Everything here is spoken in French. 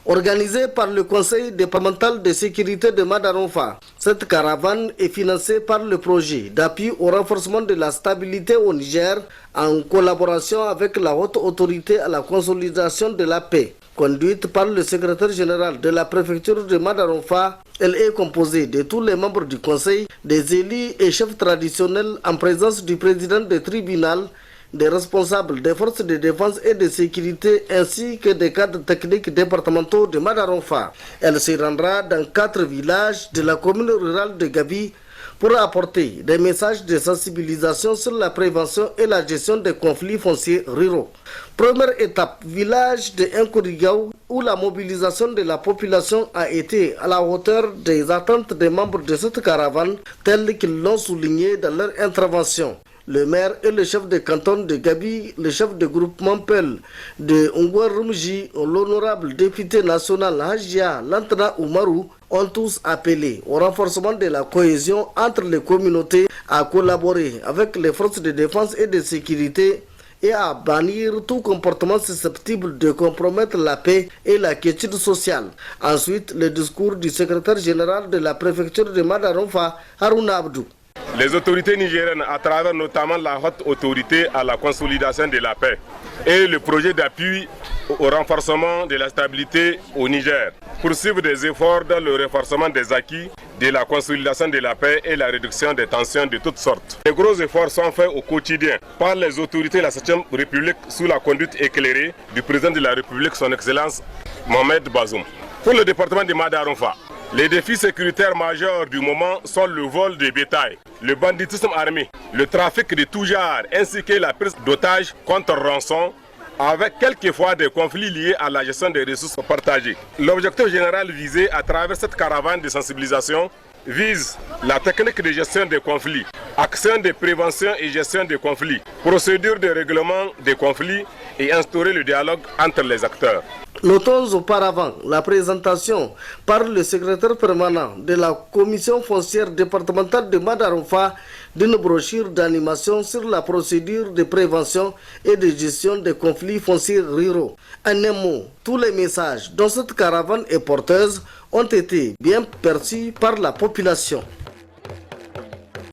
Organisée par le Conseil départemental de sécurité de Madaronfa, cette caravane est financée par le projet d'appui au renforcement de la stabilité au Niger en collaboration avec la haute autorité à la consolidation de la paix. Conduite par le secrétaire général de la préfecture de Madaronfa, elle est composée de tous les membres du conseil, des élus et chefs traditionnels en présence du président du tribunal, des responsables des forces de défense et de sécurité ainsi que des cadres techniques départementaux de Madaronfa. Elle se rendra dans 4 villages de la commune rurale de Gabi pour apporter des messages de sensibilisation sur la prévention et la gestion des conflits fonciers ruraux. Première étape, village de Nkurigaou, où la mobilisation de la population a été à la hauteur des attentes des membres de cette caravane, tels qu'ils l'ont souligné dans leur intervention. Le maire et le chef de canton de Gabi, le chef de groupement PEL de Ngouar Rumji, l'honorable député national Hajia Lantana Oumarou, ont tous appelé au renforcement de la cohésion entre les communautés, à collaborer avec les forces de défense et de sécurité et à bannir tout comportement susceptible de compromettre la paix et la quiétude sociale. Ensuite, le discours du secrétaire général de la préfecture de Madaronfa, Harouna Abdou. Les autorités nigériennes, à travers notamment la haute autorité à la consolidation de la paix et le projet d'appui au renforcement de la stabilité au Niger, poursuivent des efforts dans le renforcement des acquis de la consolidation de la paix et la réduction des tensions de toutes sortes. Les gros efforts sont faits au quotidien par les autorités de la 7e République sous la conduite éclairée du président de la République, son Excellence Mohamed Bazoum. Pour le département de Madaronfa, les défis sécuritaires majeurs du moment sont le vol de bétail, le banditisme armé, le trafic de tout genre ainsi que la prise d'otages contre rançon, avec quelquefois des conflits liés à la gestion des ressources partagées. L'objectif général visé à travers cette caravane de sensibilisation vise la technique de gestion des conflits, action de prévention et gestion des conflits, procédure de règlement des conflits et instaurer le dialogue entre les acteurs. Notons auparavant la présentation par le secrétaire permanent de la commission foncière départementale de Madaronfa d'une brochure d'animation sur la procédure de prévention et de gestion des conflits fonciers ruraux. En un mot, tous les messages dont cette caravane est porteuse ont été bien perçus par la population.